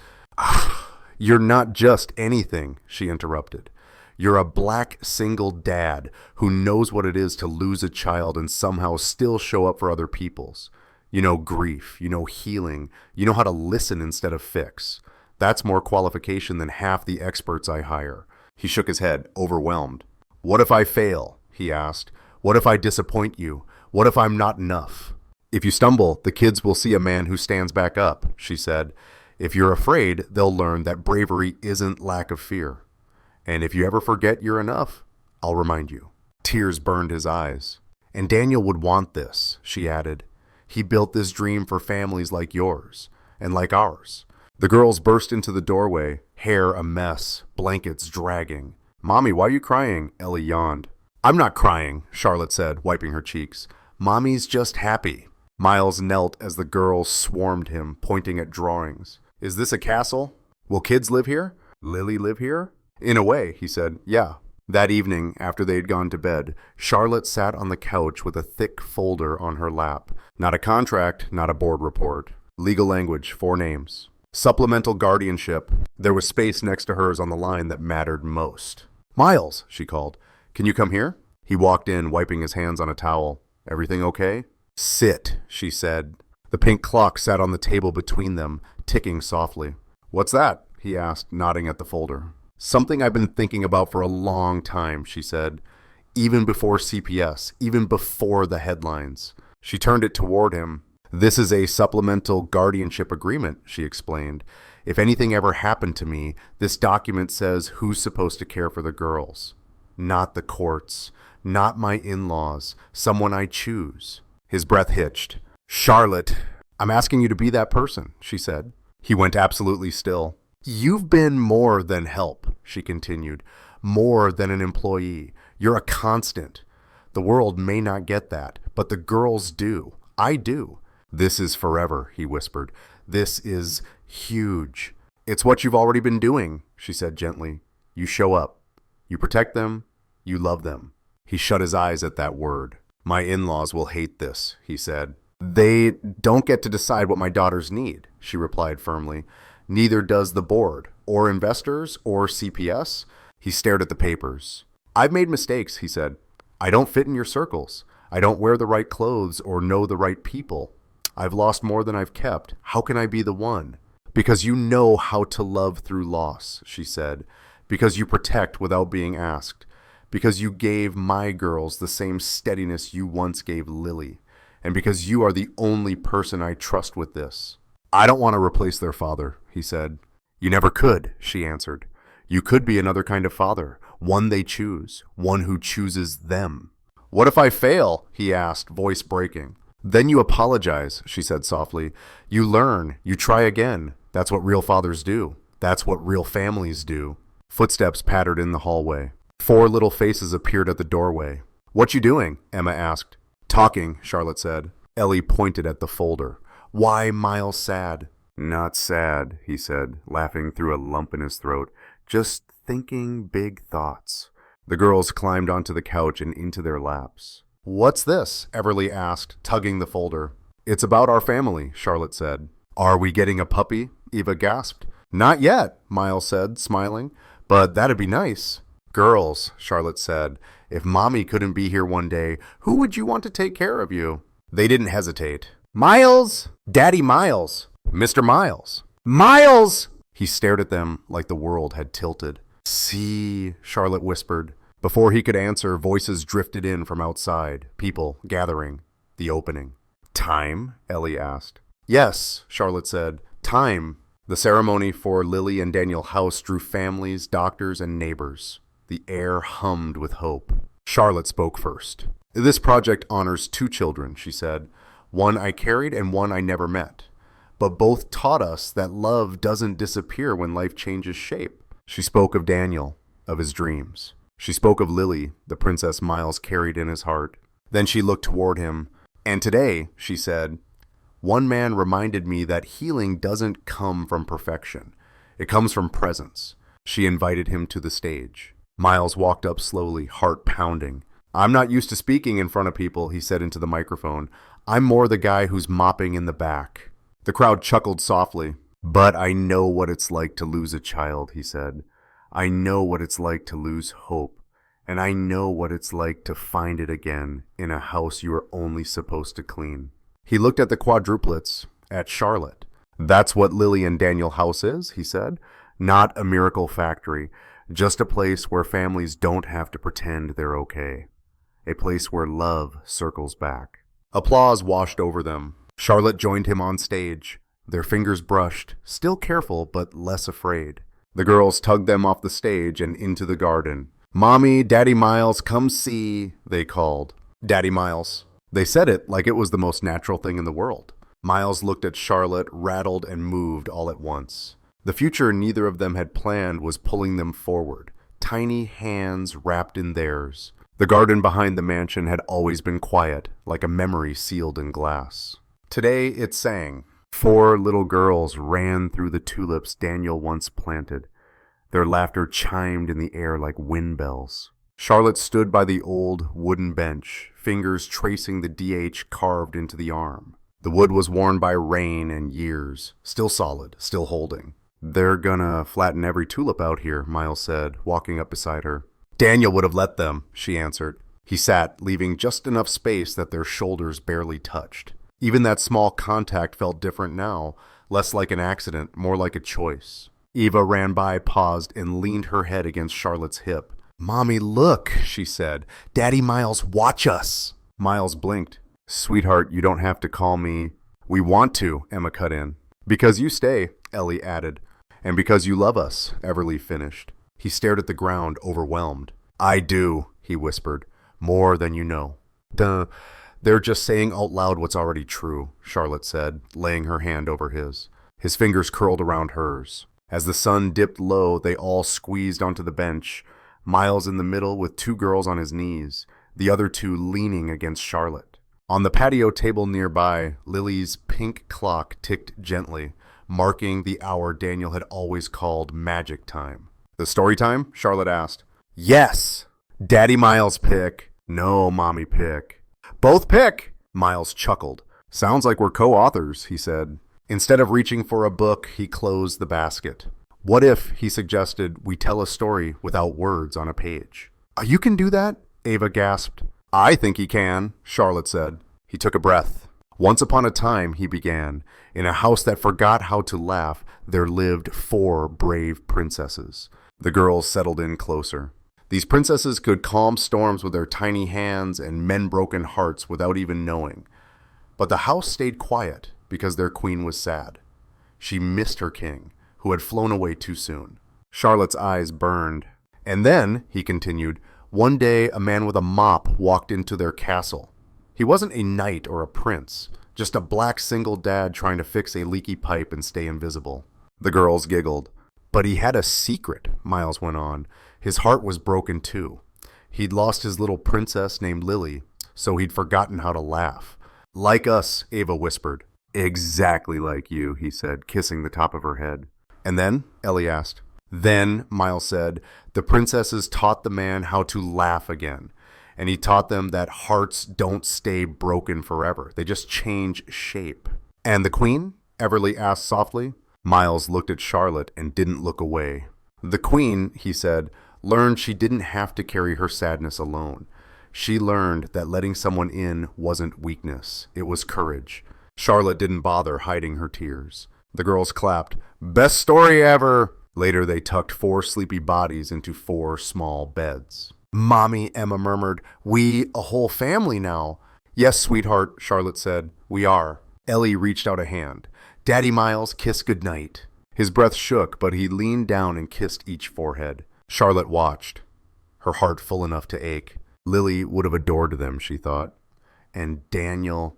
"You're not just anything," she interrupted. "You're a black single dad who knows what it is to lose a child and somehow still show up for other people's. You know grief, you know healing, you know how to listen instead of fix. That's more qualification than half the experts I hire." He shook his head, overwhelmed. What if I fail? He asked. What if I disappoint you? What if I'm not enough? If you stumble, the kids will see a man who stands back up, she said. If you're afraid, they'll learn that bravery isn't lack of fear. And if you ever forget you're enough, I'll remind you. Tears burned his eyes. And Daniel would want this, she added. He built this dream for families like yours, and like ours. The girls burst into the doorway, hair a mess, blankets dragging. Mommy, why are you crying? Ellie yawned. I'm not crying, Charlotte said, wiping her cheeks. Mommy's just happy. Miles knelt as the girls swarmed him, pointing at drawings. Is this a castle? Will kids live here? Lily live here? In a way, he said. Yeah. That evening, after they had gone to bed, Charlotte sat on the couch with a thick folder on her lap. Not a contract, not a board report. Legal language, 4 names. Supplemental guardianship. There was space next to hers on the line that mattered most. Miles, she called. Can you come here? He walked in, wiping his hands on a towel. Everything okay? Sit, she said. The pink clock sat on the table between them, ticking softly. What's that? He asked, nodding at the folder. Something I've been thinking about for a long time, she said. Even before CPS, even before the headlines. She turned it toward him. This is a supplemental guardianship agreement, she explained. If anything ever happened to me, this document says who's supposed to care for the girls. Not the courts, not my in-laws, someone I choose. His breath hitched. Charlotte, I'm asking you to be that person, she said. He went absolutely still. You've been more than help, she continued. More than an employee. You're a constant. The world may not get that, but the girls do. I do. This is forever, he whispered. This is huge. It's what you've already been doing, she said gently. You show up. You protect them. You love them. He shut his eyes at that word. My in-laws will hate this, he said. They don't get to decide what my daughters need, she replied firmly. Neither does the board, or investors, or CPS. He stared at the papers. I've made mistakes, he said. I don't fit in your circles. I don't wear the right clothes or know the right people. I've lost more than I've kept. How can I be the one? Because you know how to love through loss, she said. Because you protect without being asked. Because you gave my girls the same steadiness you once gave Lily. And because you are the only person I trust with this. I don't want to replace their father, he said. You never could, she answered. You could be another kind of father, one they choose, one who chooses them. What if I fail? He asked, voice breaking. Then you apologize, she said softly. You learn, you try again. That's what real fathers do. That's what real families do. Footsteps pattered in the hallway. 4 little faces appeared at the doorway. What you doing? Emma asked. Talking, Charlotte said. Ellie pointed at the folder. Why Miles sad? Not sad, he said, laughing through a lump in his throat. Just thinking big thoughts. The girls climbed onto the couch and into their laps. What's this? Everly asked, tugging the folder. It's about our family, Charlotte said. Are we getting a puppy? Eva gasped. Not yet, Miles said, smiling. But that'd be nice. Girls, Charlotte said, if Mommy couldn't be here one day, who would you want to take care of you? They didn't hesitate. Miles! Daddy Miles! Mr. Miles! Miles! He stared at them like the world had tilted. See, Charlotte whispered. Before he could answer, voices drifted in from outside, people gathering. The opening. Time? Ellie asked. Yes, Charlotte said. Time. The ceremony for Lily and Daniel House drew families, doctors, and neighbors. The air hummed with hope. Charlotte spoke first. This project honors 2 children, she said. One I carried and one I never met. But both taught us that love doesn't disappear when life changes shape. She spoke of Daniel, of his dreams. She spoke of Lily, the princess Miles carried in his heart. Then she looked toward him. And today, she said, one man reminded me that healing doesn't come from perfection. It comes from presence. She invited him to the stage. Miles walked up slowly, heart pounding. I'm not used to speaking in front of people, he said into the microphone. I'm more the guy who's mopping in the back. The crowd chuckled softly. But I know what it's like to lose a child, he said. I know what it's like to lose hope. And I know what it's like to find it again in a house you are only supposed to clean. He looked at the quadruplets, at Charlotte. That's what Lily and Daniel House is, he said. Not a miracle factory. Just a place where families don't have to pretend they're okay. A place where love circles back. Applause washed over them. Charlotte joined him on stage. Their fingers brushed, still careful but less afraid. The girls tugged them off the stage and into the garden. "Mommy, Daddy Miles, come see," they called. "Daddy Miles." They said it like it was the most natural thing in the world. Miles looked at Charlotte, rattled and moved all at once. The future neither of them had planned was pulling them forward, tiny hands wrapped in theirs. The garden behind the mansion had always been quiet, like a memory sealed in glass. Today it sang. 4 little girls ran through the tulips Daniel once planted. Their laughter chimed in the air like wind bells. Charlotte stood by the old wooden bench, fingers tracing the DH carved into the arm. The wood was worn by rain and years, still solid, still holding. "They're gonna flatten every tulip out here," Miles said, walking up beside her. "Daniel would have let them," she answered. He sat, leaving just enough space that their shoulders barely touched. Even that small contact felt different now, less like an accident, more like a choice. Eva ran by, paused, and leaned her head against Charlotte's hip. "Mommy, look," she said. "Daddy Miles, watch us." Miles blinked. "Sweetheart, you don't have to call me." "We want to," Emma cut in. "Because you stay," Ellie added. "And because you love us," Everly finished. He stared at the ground, overwhelmed. "I do," he whispered. "More than you know." "Duh. They're just saying out loud what's already true," Charlotte said, laying her hand over his. His fingers curled around hers. As the sun dipped low, they all squeezed onto the bench, Miles in the middle with 2 girls on his knees, the other 2 leaning against Charlotte. On the patio table nearby, Lily's pink clock ticked gently, marking the hour Daniel had always called magic time. "The story time?" Charlotte asked. "Yes! Daddy Miles pick." "No, Mommy pick." "Both pick!" Miles chuckled. "Sounds like we're co-authors," he said. Instead of reaching for a book, he closed the basket. "What if," he suggested, "we tell a story without words on a page?" "You can do that?" Ava gasped. "I think he can," Charlotte said. He took a breath. "Once upon a time," he began, "in a house that forgot how to laugh, there lived 4 brave princesses." The girls settled in closer. These princesses could calm storms with their tiny hands and mend broken hearts without even knowing. But the house stayed quiet because their queen was sad. She missed her king, who had flown away too soon. Charlotte's eyes burned. "And then," he continued, "one day a man with a mop walked into their castle. He wasn't a knight or a prince, just a black single dad trying to fix a leaky pipe and stay invisible." The girls giggled. "But he had a secret," Miles went on. "His heart was broken too. He'd lost his little princess named Lily, so he'd forgotten how to laugh." "Like us," Ava whispered. "Exactly like you," he said, kissing the top of her head. "And then?" Ellie asked. "Then," Miles said, "the princesses taught the man how to laugh again. And he taught them that hearts don't stay broken forever. They just change shape." "And the queen?" Everly asked softly. Miles looked at Charlotte and didn't look away. "The queen," he said, "learned she didn't have to carry her sadness alone. She learned that letting someone in wasn't weakness. It was courage." Charlotte didn't bother hiding her tears. The girls clapped. "Best story ever!" Later they tucked 4 sleepy bodies into 4 small beds. "Mommy," Emma murmured, "we a whole family now." "Yes, sweetheart," Charlotte said. "We are." Ellie reached out a hand. "Daddy Miles, kiss goodnight." His breath shook, but he leaned down and kissed each forehead. Charlotte watched, her heart full enough to ache. Lily would have adored them, she thought. And Daniel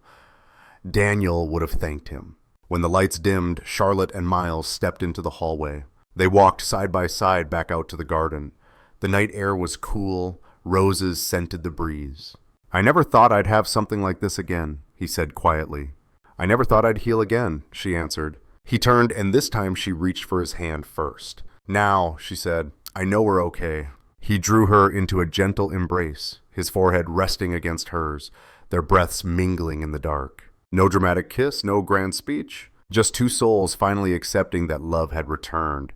would have thanked him. When the lights dimmed, Charlotte and Miles stepped into the hallway. They walked side by side back out to the garden. The night air was cool, roses scented the breeze. "I never thought I'd have something like this again," he said quietly. "I never thought I'd heal again," she answered. He turned, and this time she reached for his hand first. "Now," she said, "I know we're okay." He drew her into a gentle embrace, his forehead resting against hers, their breaths mingling in the dark. No dramatic kiss, no grand speech, just 2 souls finally accepting that love had returned,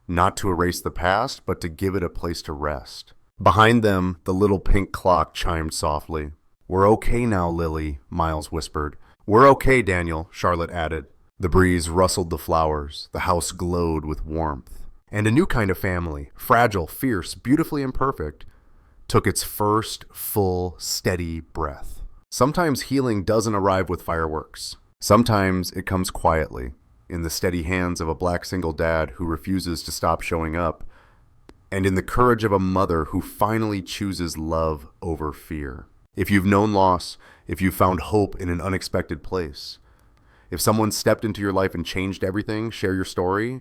not to erase the past, but to give it a place to rest. Behind them, the little pink clock chimed softly. "We're okay now, Lily," Miles whispered. "We're okay, Daniel," Charlotte added. The breeze rustled the flowers. The house glowed with warmth. And a new kind of family, fragile, fierce, beautifully imperfect, took its first full, steady breath. Sometimes healing doesn't arrive with fireworks. Sometimes it comes quietly, in the steady hands of a black single dad who refuses to stop showing up, and in the courage of a mother who finally chooses love over fear. If you've known loss, if you've found hope in an unexpected place, if someone stepped into your life and changed everything, share your story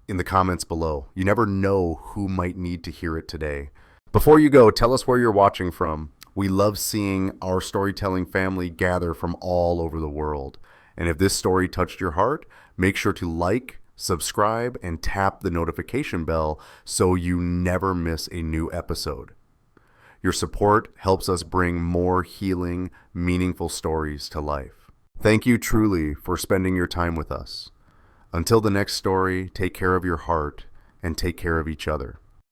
in the comments below. You never know who might need to hear it today. Before you go, tell us where you're watching from. We love seeing our storytelling family gather from all over the world. And if this story touched your heart, make sure to like, subscribe, and tap the notification bell so you never miss a new episode. Your support helps us bring more healing, meaningful stories to life. Thank you truly for spending your time with us. Until the next story, take care of your heart and take care of each other.